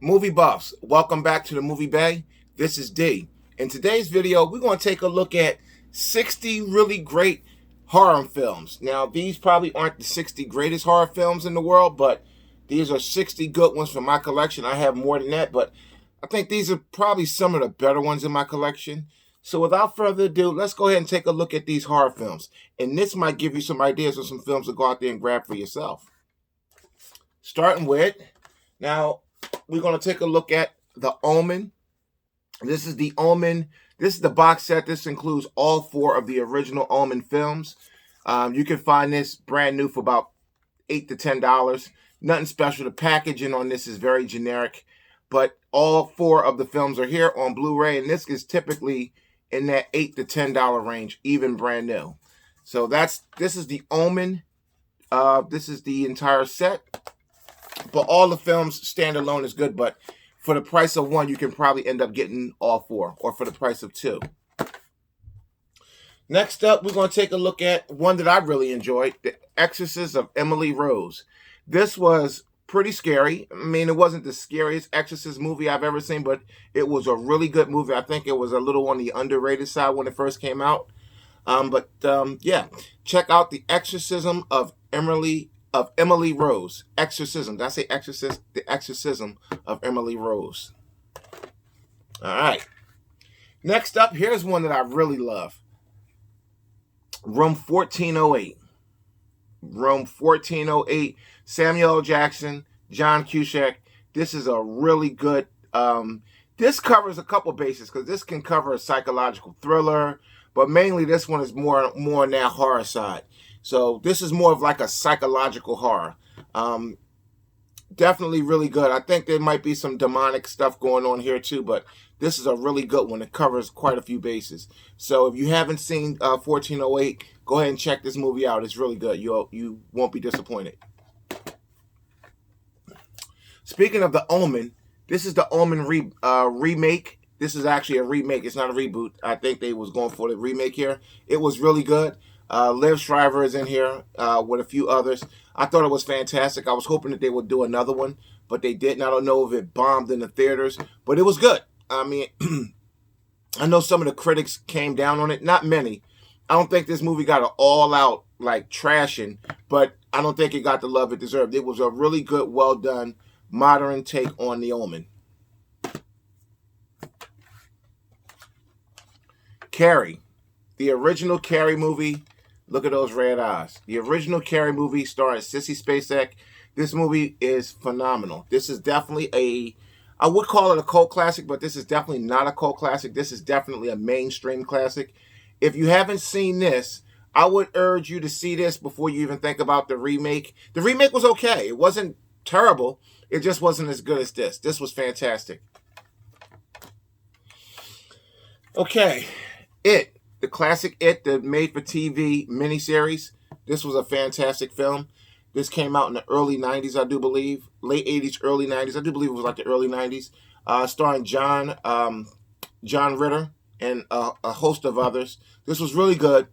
Movie buffs, welcome back to the Movie Bay. This is D. In today's video, we're going to take a look at 60 really great horror films. Now, these probably aren't the 60 greatest horror films in the world, but these are 60 good ones from my collection. I have more than that, but I think these are probably some of the better ones in my collection. So without further ado, let's go ahead and take a look at these horror films. And this might give you some ideas of some films to go out there and grab for yourself. Starting with, now, we're going to take a look at The Omen. This is The Omen. This is the box set. This includes all 4 of the original Omen films. You can find this brand new for about $8 to $10. Nothing special. The packaging on this is very generic, but all 4 of the films are here on Blu-ray, and this is typically in that $8 to $10 range, even brand new. So this is The Omen. This is the entire set. But all the films standalone is good, but for the price of one, you can probably end up getting all 4, or for the price of 2. Next up, we're going to take a look at one that I really enjoyed, The Exorcism of Emily Rose. This was pretty scary. I mean, it wasn't the scariest Exorcist movie I've ever seen, but it was a really good movie. I think it was a little on the underrated side when it first came out. Yeah, check out The Exorcism of Emily Rose. Exorcism. Did I say exorcist? The Exorcism of Emily Rose. All right. Next up, here's one that I really love. Room 1408. Room 1408. Samuel L. Jackson, John Cusack. This is a really good. This covers a couple bases because this can cover a psychological thriller, but mainly this one is more on that horror side. So this is more of like a psychological horror. Definitely really good. I think there might be some demonic stuff going on here too, but this is a really good one. It covers quite a few bases. So if you haven't seen 1408, go ahead and check this movie out. It's really good. You won't be disappointed. Speaking of The Omen, this is The Omen remake. This is actually a remake. It's not a reboot. I think they was going for the remake here. It was really good. Liv Schreiber is in here with a few others. I thought it was fantastic. I was hoping that they would do another one, but they didn't. I don't know if it bombed in the theaters, but it was good. I mean, I know some of the critics came down on it. Not many. I don't think this movie got an all-out like trashing, but I don't think it got the love it deserved. It was a really good, well-done, modern take on The Omen. Carrie. The original Carrie movie. Look at those red eyes. The original Carrie movie starring Sissy Spacek. This movie is phenomenal. This is definitely I would call it a cult classic, but this is definitely not a cult classic. This is definitely a mainstream classic. If you haven't seen this, I would urge you to see this before you even think about the remake. The remake was okay. It wasn't terrible. It just wasn't as good as this. This was fantastic. Okay, the classic It, the made-for-TV miniseries. This was a fantastic film. This came out in the early 90s, I do believe. Late 80s, early 90s. I do believe it was like the early 90s. Starring John Ritter and a host of others. This was really good.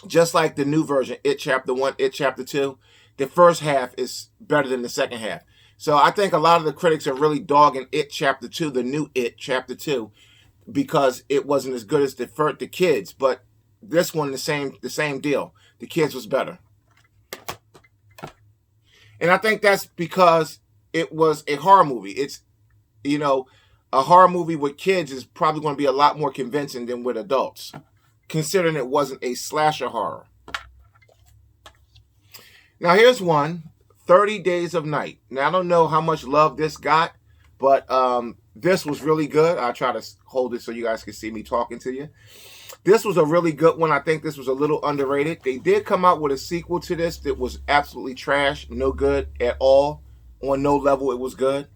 Just like the new version, It Chapter 1, It Chapter 2. The first half is better than the second half. So I think a lot of the critics are really dogging It Chapter 2, the new It Chapter 2, because it wasn't as good as the kids, but this one the same deal. The kids was better, and I think that's because it was a horror movie. It's a horror movie with kids is probably going to be a lot more convincing than with adults, considering it wasn't a slasher horror. Now here's one, 30 Days of Night. Now I don't know how much love this got, but this was really good. I'll try to hold it so you guys can see me talking to you. This was a really good one. I think this was a little underrated. They did come out with a sequel to this that was absolutely trash, no good at all. On no level, it was good.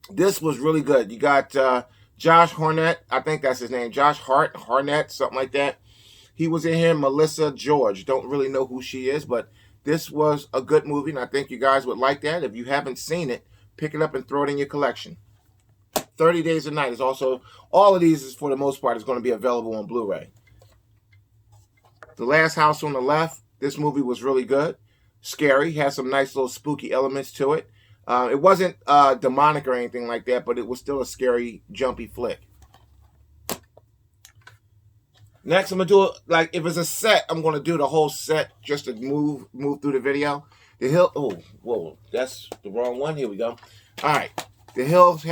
This was really good. You got Josh Hartnett. I think that's his name. Josh Hartnett, something like that. He was in here. Melissa George. Don't really know who she is, but this was a good movie, and I think you guys would like that. If you haven't seen it, pick it up and throw it in your collection. 30 Days of Night is also, all of these is for the most part is going to be available on Blu-ray. The Last House on the Left, this movie was really good. Scary, has some nice little spooky elements to it. It wasn't demonic or anything like that, but it was still a scary, jumpy flick. Next, I'm gonna do it like if it's a set. I'm gonna do the whole set just to move through the video. The hill. Oh, whoa, that's the wrong one. Here we go. All right. The Hills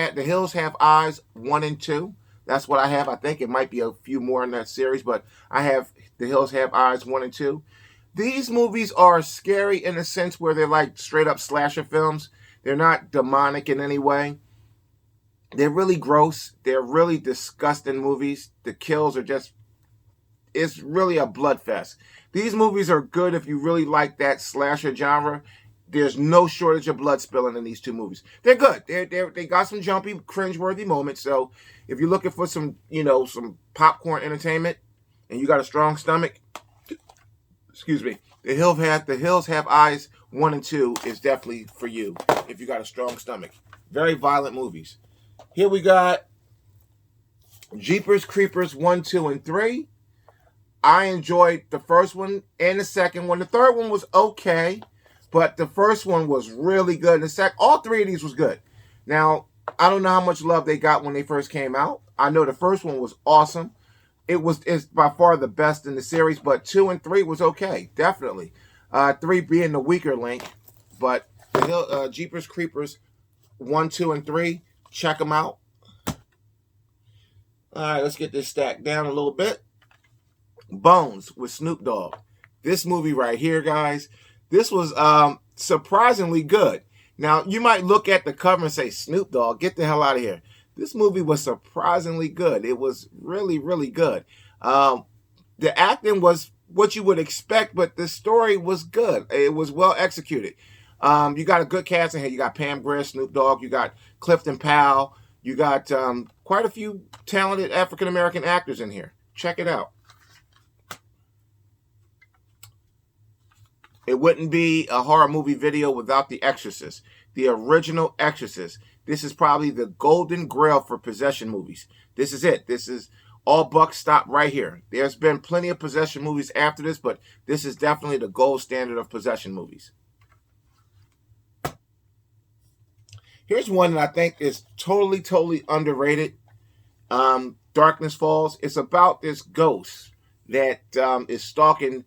Have Eyes 1 and 2. That's what I have. I think it might be a few more in that series, but I have The Hills Have Eyes 1 and 2. These movies are scary in a sense where they're like straight up slasher films. They're not demonic in any way. They're really gross. They're really disgusting movies. The kills are just, it's really a bloodfest. These movies are good if you really like that slasher genre. There's no shortage of blood spilling in these two movies. They're good. They got some jumpy, cringeworthy moments. So if you're looking for some, some popcorn entertainment and you got a strong stomach, excuse me, The Hills Have Eyes 1 and 2 is definitely for you if you got a strong stomach. Very violent movies. Here we got Jeepers Creepers 1, 2, and 3. I enjoyed the first one and the second one. The third one was okay, but the first one was really good. And all three of these was good. Now, I don't know how much love they got when they first came out. I know the first one was awesome. It's by far the best in the series, but 2 and 3 was okay, definitely. 3 being the weaker link, but the Jeepers Creepers 1, 2, and 3, check them out. All right, let's get this stacked down a little bit. Bones with Snoop Dogg. This movie right here, guys, this was surprisingly good. Now, you might look at the cover and say, Snoop Dogg, get the hell out of here. This movie was surprisingly good. It was really, really good. The acting was what you would expect, but the story was good. It was well executed. You got a good cast in here. You got Pam Grier, Snoop Dogg. You got Clifton Powell. You got quite a few talented African-American actors in here. Check it out. It wouldn't be a horror movie video without The Exorcist, the original Exorcist. This is probably the golden grail for possession movies. This is it. This is all bucks stop right here. There's been plenty of possession movies after this, but this is definitely the gold standard of possession movies. Here's one that I think is totally underrated. Darkness Falls. It's about this ghost that is stalking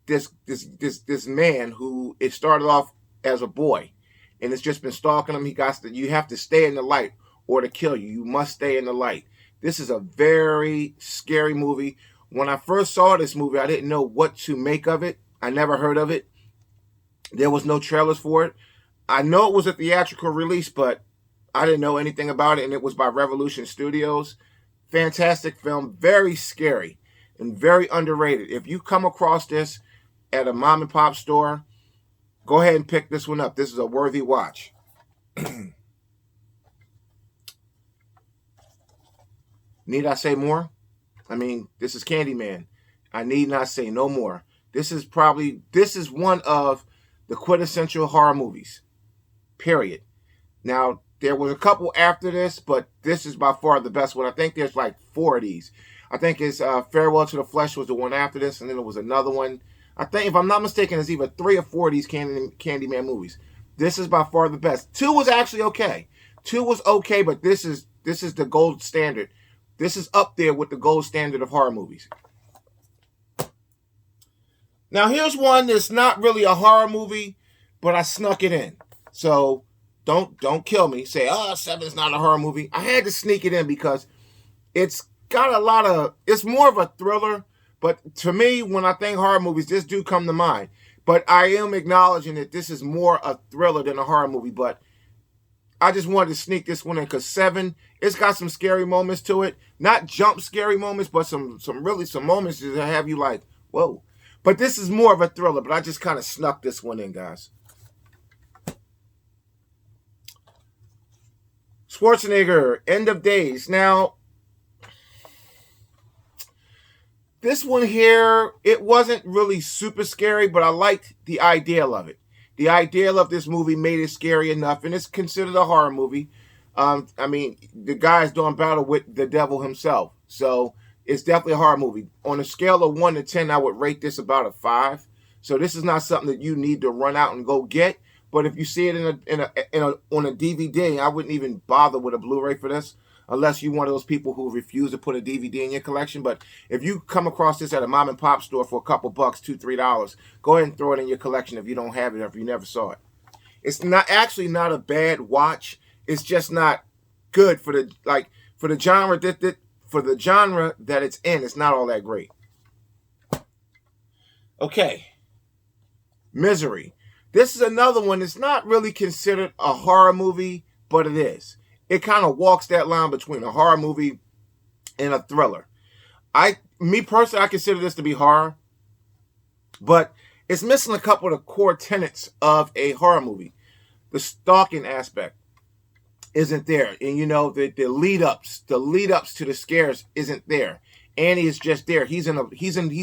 this man who it started off as a boy, and it's just been stalking him. You have to stay in the light or to kill you. You must stay in the light. This is a very scary movie. When I first saw this movie, I didn't know what to make of it. I never heard of it. There was no trailers for it. I know it was a theatrical release, but I didn't know anything about it, and it was by Revolution Studios. Fantastic film, very scary, and very underrated. If you come across this at a mom and pop store, go ahead and pick this one up. This is a worthy watch. Need I say more? I mean, this is Candyman. I need not say no more. This is one of the quintessential horror movies. Period. Now, there was a couple after this, but this is by far the best one. I think there's like 4 of these. I think it's Farewell to the Flesh was the one after this, and then there was another one. I think, if I'm not mistaken, there's either 3 or 4 of these Candyman movies. This is by far the best. 2 was actually okay. 2 was okay, but this is the gold standard. This is up there with the gold standard of horror movies. Now, here's one that's not really a horror movie, but I snuck it in. So don't kill me. Say, 7's not a horror movie. I had to sneak it in because it's got it's more of a thriller. But to me, when I think horror movies, this do come to mind. But I am acknowledging that this is more a thriller than a horror movie. But I just wanted to sneak this one in because 7, it's got some scary moments to it. Not jump scary moments, but some moments that have you like, whoa. But this is more of a thriller, but I just kind of snuck this one in, guys. Schwarzenegger, End of Days. Now, this one here, it wasn't really super scary, but I liked the idea of it. The idea of this movie made it scary enough, and it's considered a horror movie. I mean, the guy's doing battle with the devil himself, so it's definitely a horror movie. On a scale of 1 to 10, I would rate this about a 5. So this is not something that you need to run out and go get, But if you see it on a DVD, I wouldn't even bother with a Blu-ray for this, unless you're one of those people who refuse to put a DVD in your collection. But if you come across this at a mom and pop store for a couple bucks, $2, $3, go ahead and throw it in your collection if you don't have it or if you never saw it. It's not actually not a bad watch. It's just not good for the genre that it's in. It's not all that great. Okay, Misery. This is another one that's not really considered a horror movie, but it is. It kind of walks that line between a horror movie and a thriller. Me personally, I consider this to be horror, but it's missing a couple of the core tenets of a horror movie. The stalking aspect isn't there, and the lead ups to the scares isn't there. Annie is just there. He's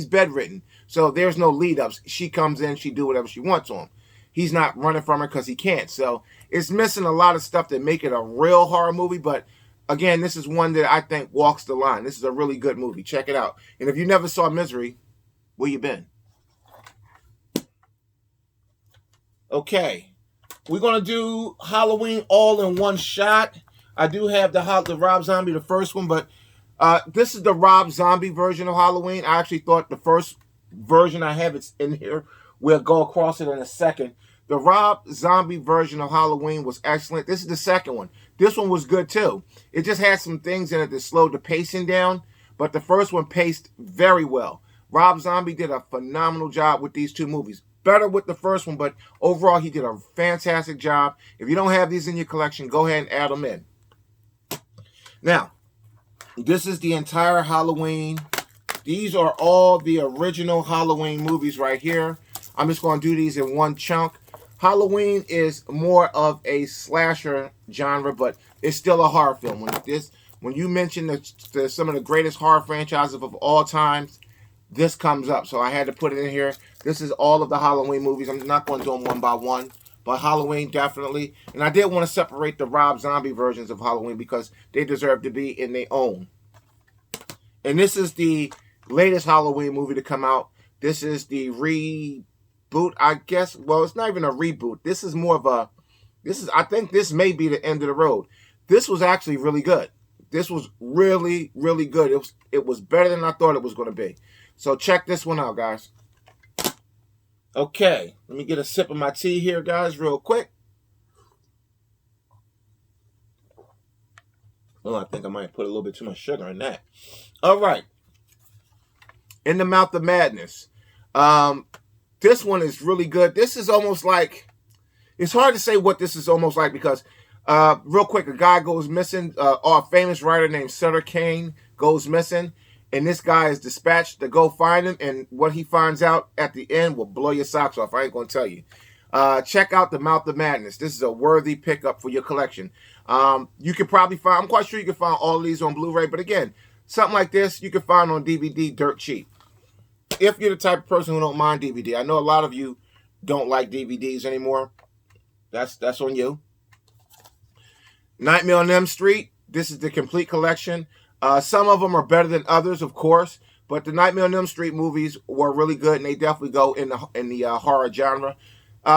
bedridden, so there's no lead ups. She comes in, she do whatever she wants on him. He's not running from her because he can't. So it's missing a lot of stuff that make it a real horror movie. But again, this is one that I think walks the line. This is a really good movie. Check it out. And if you never saw Misery, where you been? Okay. We're going to do Halloween all in one shot. I do have the Rob Zombie, the first one, but this is the Rob Zombie version of Halloween. I actually thought the first version I have it's in here. We'll go across it in a second. The Rob Zombie version of Halloween was excellent. This is the second one. This one was good too. It just had some things in it that slowed the pacing down, but the first one paced very well. Rob Zombie did a phenomenal job with these two movies. Better with the first one, but overall he did a fantastic job. If you don't have these in your collection, go ahead and add them in. Now, this is the entire Halloween. These are all the original Halloween movies right here. I'm just going to do these in one chunk. Halloween is more of a slasher genre, but it's still a horror film. When you mention some of the greatest horror franchises of all times, this comes up. So I had to put it in here. This is all of the Halloween movies. I'm not going to do them one by one, but Halloween definitely. And I did want to separate the Rob Zombie versions of Halloween because they deserve to be in their own. And this is the latest Halloween movie to come out. This is the reboot, I guess. Well, it's not even a reboot. This is more of I think this may be the end of the road. This was actually really good. This was really, really good. It was better than I thought it was going to be. So check this one out, guys. Okay, let me get a sip of my tea here, guys, real quick. Oh, I think I might put a little bit too much sugar in that. All right. In the Mouth of Madness. This one is really good. This is almost like, it's hard to say what this is almost like because, real quick, a guy goes missing. A famous writer named Sutter Kane goes missing. And this guy is dispatched to go find him. And what he finds out at the end will blow your socks off. I ain't going to tell you. Check out The Mouth of Madness. This is a worthy pickup for your collection. You could probably find, I'm quite sure you can find all of these on Blu-ray. But again, something like this you can find on DVD dirt cheap. If you're the type of person who don't mind DVD. I know a lot of you don't like DVDs anymore. That's on you. Nightmare on Elm Street. This is the complete collection. Some of them are better than others, of course, but the Nightmare on Elm Street movies were really good, and they definitely go in the horror genre.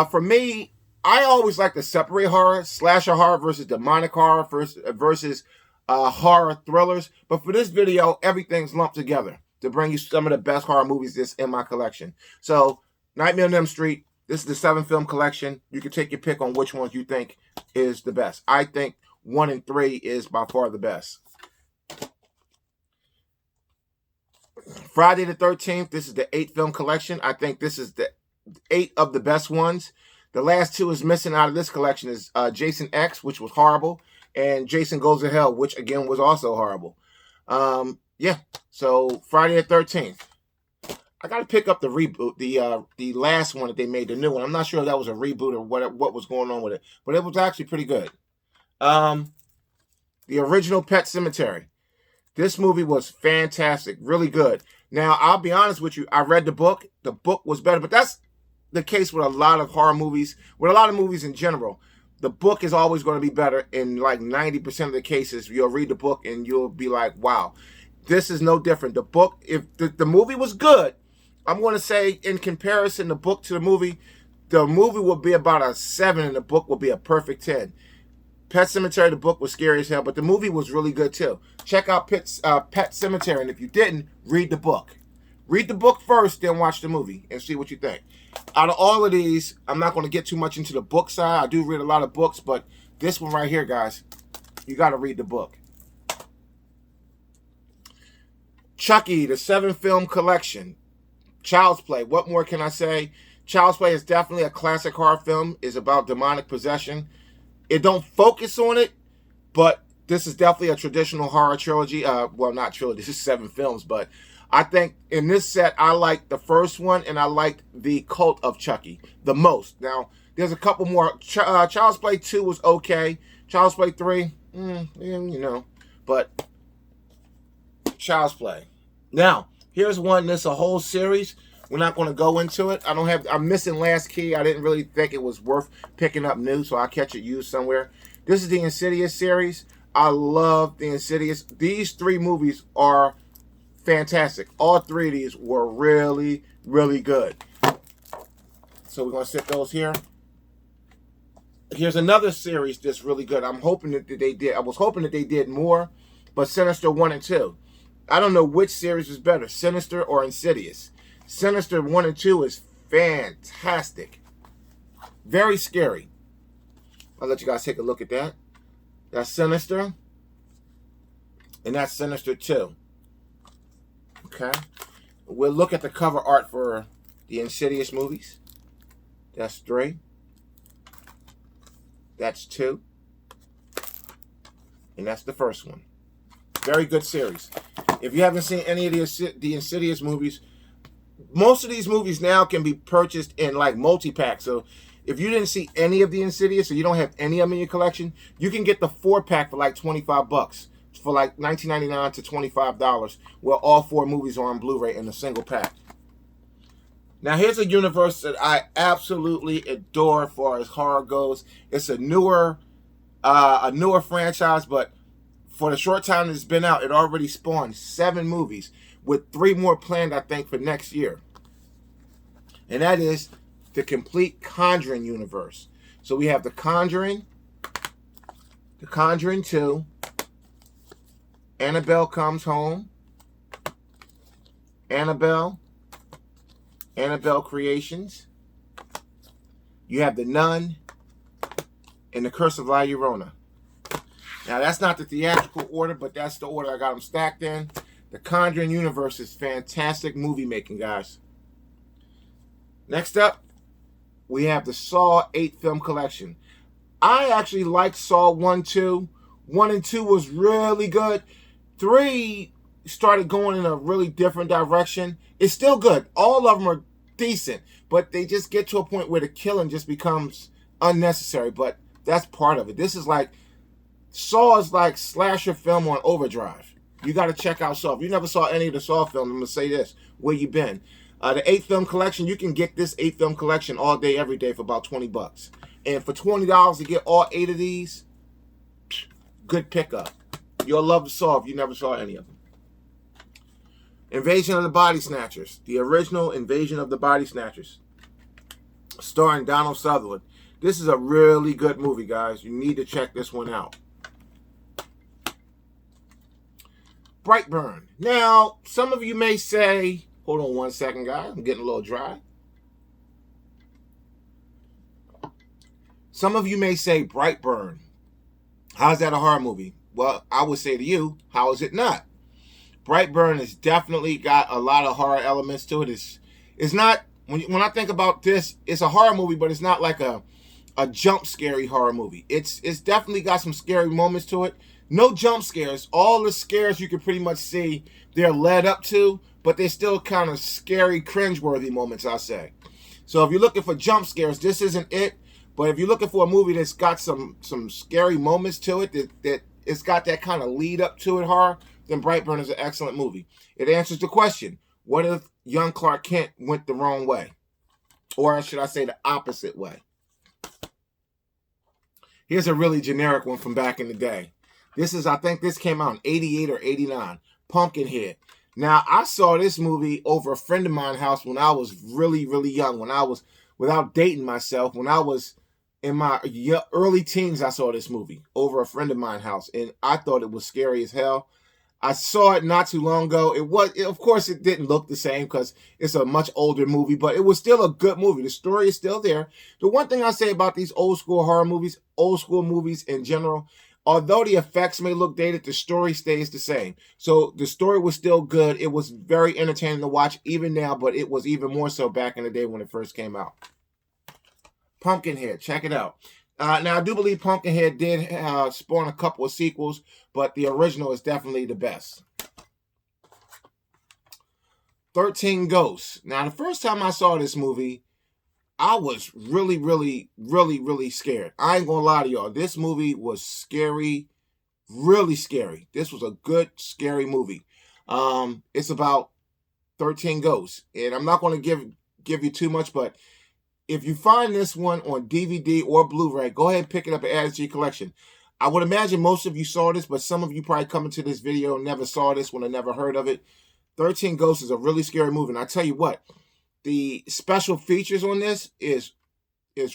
For me, I always like to separate horror, slasher horror versus demonic horror versus horror thrillers. But for this video, everything's lumped together to bring you some of the best horror movies that's in my collection. So, Nightmare on Elm Street. This is the 7-film collection. You can take your pick on which ones you think is the best. I think 1 and 3 is by far the best. Friday the 13th, this is the 8-film collection. I think this is the 8 of the best ones. The last 2 is missing out of this collection is Jason X, which was horrible, and Jason Goes to Hell, which again was also horrible. Yeah, so Friday the 13th. I got to pick up the reboot, the last one that they made, the new one. I'm not sure if that was a reboot or what was going on with it, but it was actually pretty good. The original Pet Sematary. This movie was fantastic, really good. Now, I'll be honest with you. I read the book. The book was better, but that's the case with a lot of horror movies, with a lot of movies in general. The book is always going to be better in like 90% of the cases. You'll read the book and you'll be like, wow, this is no different. The book, if the movie was good, I'm going to say in comparison, the book to the movie, The movie will be about a 7 and the book will be a perfect 10. Pet Sematary, the book was scary as hell, but the movie was really good too. Check out Pet Sematary, and if you didn't, read the book. Read the book first, then watch the movie and see what you think. Out of all of these, I'm not going to get too much into the book side. I do read a lot of books, but this one right here, guys, you got to read the book. Chucky, the 7-film collection. Child's Play. What more can I say? Child's Play is definitely a classic horror film. It's about demonic possession. It don't focus on it, but this is definitely a traditional horror trilogy. Well, not trilogy. This is 7 films, but I think in this set, I like the first one, and I like the Cult of Chucky the most. Now, there's a couple more. Child's Play 2 was okay. Child's Play 3, you know, but Child's Play. Now, here's one that's a whole series. We're not going to go into it. I'm missing Last Key. I didn't really think it was worth picking up new, so I'll catch it used somewhere. This is the Insidious series. I love the Insidious. These 3 movies are fantastic. All 3 of these were really, really good. So we're going to set those here. Here's another series that's really good. I'm hoping that they did. I was hoping that they did more, but Sinister 1 and 2. I don't know which series is better, Sinister or Insidious. Sinister 1 and 2 is fantastic. Very scary. I'll let you guys take a look at that. That's Sinister. And that's Sinister 2. Okay. We'll look at the cover art for the Insidious movies. That's 3. That's 2. And that's the first one. Very good series. If you haven't seen any of the Insidious movies, most of these movies now can be purchased in like multi-pack. So if you didn't see any of the Insidious or you don't have any of them in your collection, you can get the 4-pack for like $25. For like $19.99 to $25, where all 4 movies are on Blu-ray in a single pack. Now here's a universe that I absolutely adore as far as horror goes. It's a newer franchise, but for the short time it's been out, it already spawned 7 movies, with 3 more planned, I think, for next year. And that is the complete Conjuring universe. So we have The Conjuring 2, Annabelle Comes Home, Annabelle Creations. You have The Nun, and The Curse of La Llorona. Now, that's not the theatrical order, but that's the order I got them stacked in. The Conjuring universe is fantastic movie making, guys. Next up, we have the Saw 8 film collection. I actually liked Saw 1, 2. 1 and 2 was really good. 3 started going in a really different direction. It's still good. All of them are decent, but they just get to a point where the killing just becomes unnecessary, but that's part of it. This is like, Saw is like slasher film on overdrive. You got to check out Saw. If you never saw any of the Saw films, I'm going to say this. Where you been? The 8 film collection, you can get this 8 film collection all day, every day for about $20. And for $20 to get all 8 of these, good pickup. You'll love the Saw if you never saw any of them. Invasion of the Body Snatchers. The original Invasion of the Body Snatchers. Starring Donald Sutherland. This is a really good movie, guys. You need to check this one out. Brightburn. Now, some of you may say, hold on one second, guys. I'm getting a little dry. Some of you may say, Brightburn, how's that a horror movie? Well, I would say to you, how is it not? Brightburn has definitely got a lot of horror elements to it. It's not, when I think about this, it's a horror movie, but it's not like a jump scary horror movie. It's definitely got some scary moments to it. No jump scares. All the scares you can pretty much see they're led up to, but they're still kind of scary, cringeworthy moments, I say. So if you're looking for jump scares, this isn't it. But if you're looking for a movie that's got some scary moments to it, that it's got that kind of lead up to it horror, then Brightburn is an excellent movie. It answers the question, what if young Clark Kent went the wrong way? Or should I say the opposite way? Here's a really generic one from back in the day. I think this came out in 88 or 89. Pumpkinhead. Now, I saw this movie over a friend of mine's house when I was really, really young. When I was without dating myself, when I was in my early teens, I saw this movie over a friend of mine's house, and I thought it was scary as hell. I saw it not too long ago. Of course, it didn't look the same because it's a much older movie, but it was still a good movie. The story is still there. The one thing I say about these old school horror movies, old school movies in general, although the effects may look dated, the story stays the same. So the story was still good. It was very entertaining to watch even now, but it was even more so back in the day when it first came out. Pumpkinhead, check it out. Now, I do believe Pumpkinhead did spawn a couple of sequels, but the original is definitely the best. 13 Ghosts. Now, the first time I saw this movie, I was really, really, really, really scared. I ain't gonna lie to y'all. This movie was scary, really scary. This was a good, scary movie. It's about 13 ghosts, and I'm not gonna give you too much, but if you find this one on DVD or Blu-ray, go ahead and pick it up and add it to your collection. I would imagine most of you saw this, but some of you probably coming to this video never saw this one or never heard of it. 13 Ghosts is a really scary movie, and I tell you what, the special features on this is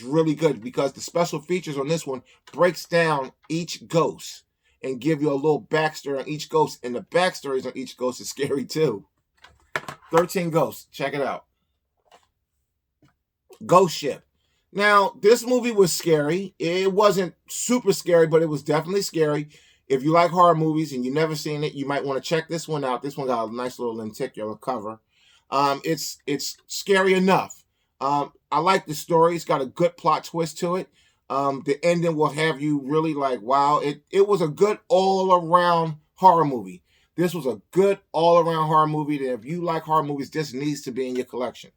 really good because the special features on this one breaks down each ghost and give you a little backstory on each ghost, and the backstories on each ghost is scary too. 13 Ghosts, check it out. Ghost Ship. Now, this movie was scary. It wasn't super scary, but it was definitely scary. If you like horror movies and you've never seen it, you might want to check this one out. This one got a nice little lenticular cover. It's scary enough. I like the story. It's got a good plot twist to it. The ending will have you really like, wow. It was a good all-around horror movie. This was a good all-around horror movie that if you like horror movies, this needs to be in your collection.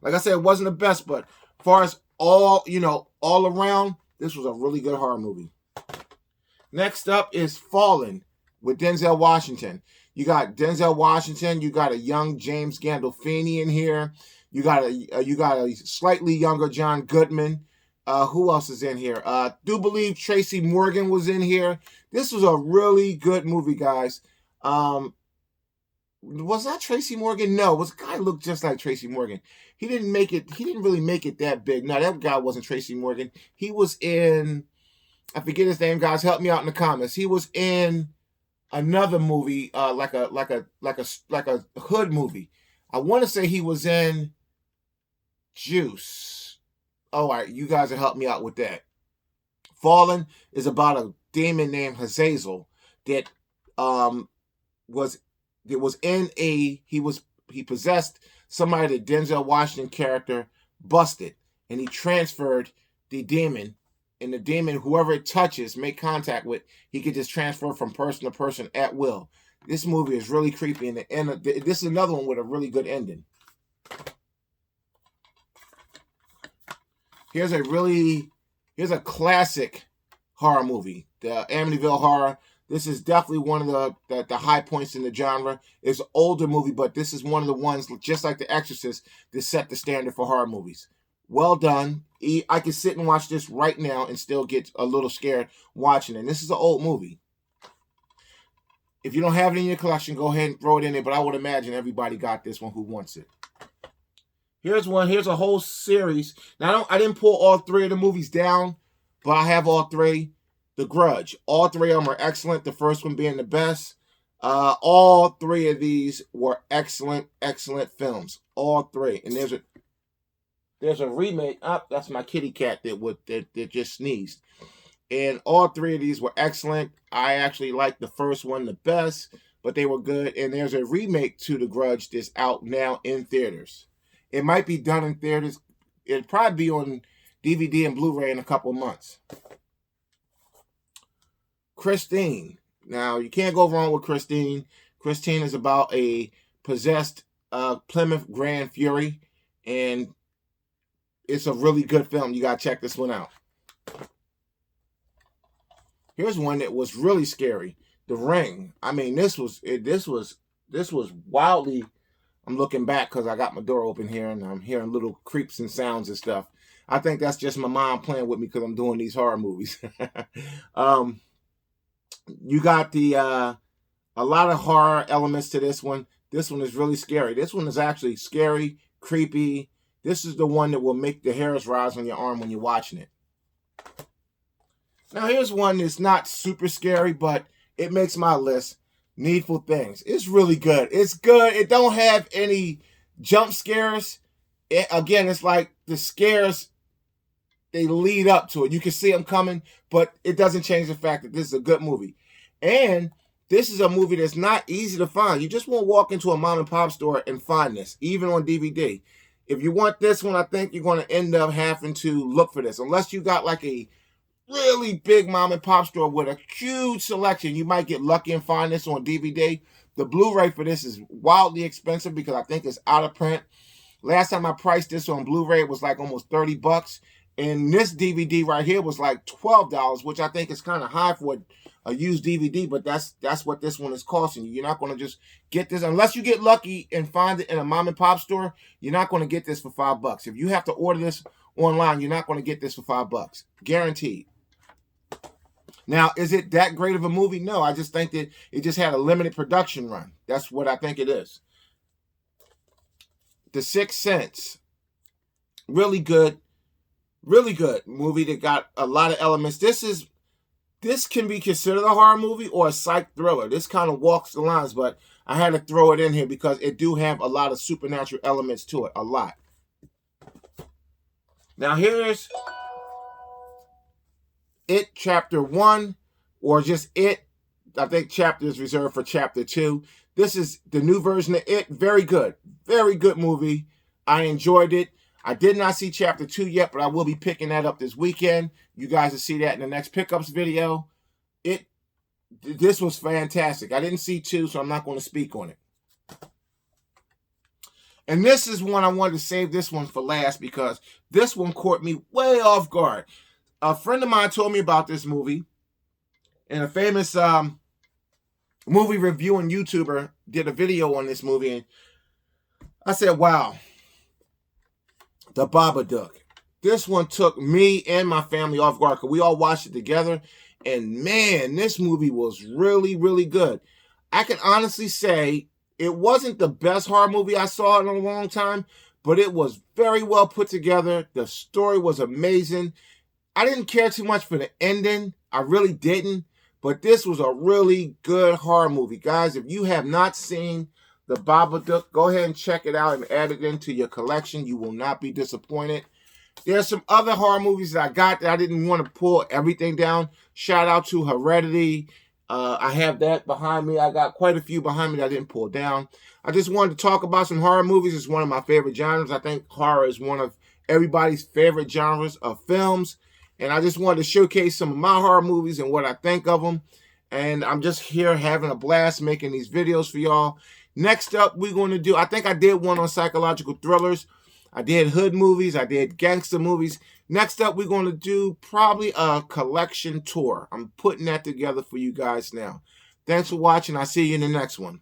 Like I said, it wasn't the best, but as far as all around, this was a really good horror movie. Next up is Fallen with Denzel Washington. You got Denzel Washington. You got a young James Gandolfini in here. You got a slightly younger John Goodman. Who else is in here? Do believe Tracy Morgan was in here. This was a really good movie, guys. Was that Tracy Morgan? No, it was a guy who looked just like Tracy Morgan. He didn't really make it that big. No, that guy wasn't Tracy Morgan. He was in, I forget his name, guys. Help me out in the comments. He was in another movie, like a hood movie. I want to say he was in Juice. All right, you guys will help me out with that. Fallen is about a demon named Hazazel that he possessed somebody that Denzel Washington character busted, and he transferred the demon, and the demon, whoever it touches, make contact with, he could just transfer from person to person at will. This movie is really creepy, and this is another one with a really good ending. Here's a classic horror movie, the Amityville Horror. This is definitely one of the high points in the genre. It's an older movie, but this is one of the ones, just like The Exorcist, that set the standard for horror movies. Well done. I can sit and watch this right now and still get a little scared watching it. And this is an old movie. If you don't have it in your collection, go ahead and throw it in there, but I would imagine everybody got this one who wants it. Here's one. Here's a whole series. Now, I didn't pull all three of the movies down, but I have all three. The Grudge. All three of them are excellent. The first one being the best. All three of these were excellent, excellent films. All three. And there's a remake. That's my kitty cat that just sneezed. And all three of these were excellent. I actually liked the first one the best, but they were good. And there's a remake to The Grudge that's out now in theaters. It might be done in theaters. It'll probably be on DVD and Blu-ray in a couple months. Christine. Now, you can't go wrong with Christine. Christine is about a possessed Plymouth Grand Fury, and it's a really good film. You got to check this one out. Here's one that was really scary. The Ring. I mean, this was wildly. I'm looking back because I got my door open here, and I'm hearing little creeps and sounds and stuff. I think that's just my mom playing with me because I'm doing these horror movies. You got a lot of horror elements to this one. This one is really scary. This one is actually scary, creepy. this is the one that will make the hairs rise on your arm when you're watching it. Now here's one that's not super scary, but it makes my list. Needful Things. It's really good. It's good. It don't have any jump scares. Again, it's like the scares, they lead up to it. You can see them coming, but it doesn't change the fact that this is a good movie. And this is a movie that's not easy to find. You just won't walk into a mom and pop store and find this, even on DVD. If you want this one, I think you're going to end up having to look for this. Unless you got like a really big mom and pop store with a huge selection, you might get lucky and find this on DVD. The Blu-ray for this is wildly expensive because I think it's out of print. Last time I priced this on Blu-ray, it was like almost 30 bucks. And this DVD right here was like $12, which I think is kind of high for a used DVD, but that's what this one is costing you. You're not going to just get this unless you get lucky and find it in a mom and pop store. You're not going to get this for $5. If you have to order this online, you're not going to get this for $5, guaranteed. Now, is it that great of a movie? No, I just think that it just had a limited production run. That's what I think it is. The Sixth Sense, really good movie that got a lot of elements. This can be considered a horror movie or a psych thriller. This kind of walks the lines, but I had to throw it in here because it do have a lot of supernatural elements to it, a lot. Now here's It Chapter 1, or just It. I think chapter is reserved for Chapter 2. This is the new version of It. Very good movie. I enjoyed it. I did not see Chapter 2 yet, but I will be picking that up this weekend. You guys will see that in the next pickups video. This was fantastic. I didn't see 2, so I'm not going to speak on it. And this is one I wanted to save this one for last because this one caught me way off guard. A friend of mine told me about this movie, and a famous movie reviewing YouTuber did a video on this movie, and I said, wow, The Babadook. This one took me and my family off guard because we all watched it together, and man, this movie was really, really good. I can honestly say it wasn't the best horror movie I saw in a long time, but it was very well put together. The story was amazing. I didn't care too much for the ending. I really didn't. But this was a really good horror movie. Guys, if you have not seen The Babadook, go ahead and check it out and add it into your collection. You will not be disappointed. There's some other horror movies that I got that I didn't want to pull everything down. Shout out to Heredity. I have that behind me. I got quite a few behind me that I didn't pull down. I just wanted to talk about some horror movies. It's one of my favorite genres. I think horror is one of everybody's favorite genres of films. And I just wanted to showcase some of my horror movies and what I think of them. And I'm just here having a blast making these videos for y'all. Next up, we're going to do, I think I did one on psychological thrillers. I did hood movies. I did gangster movies. Next up, we're going to do probably a collection tour. I'm putting that together for you guys now. Thanks for watching. I'll see you in the next one.